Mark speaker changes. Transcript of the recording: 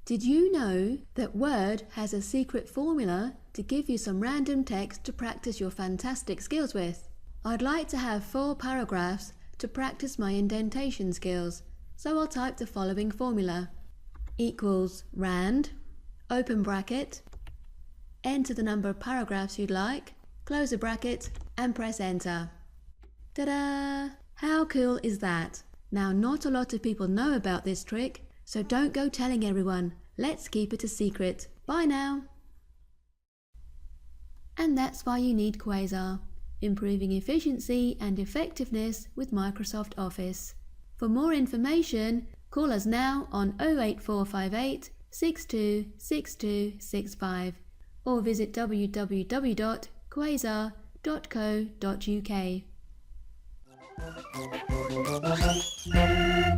Speaker 1: Did you know that Word has a secret formula to give you some random text to practice your fantastic skills with? I'd like to have 4 paragraphs to practice my indentation skills, so I'll type the following formula. Equals rand, open bracket, enter the number of paragraphs you'd like, close the bracket, and press enter. Ta-da! How cool is that? Now, not a lot of people know about this trick, so don't go telling everyone. Let's keep it a secret. Bye now! And that's why you need Quasar, improving efficiency and effectiveness with Microsoft Office. For more information, call us now on 08458 626265 or visit www.quasar.co.uk.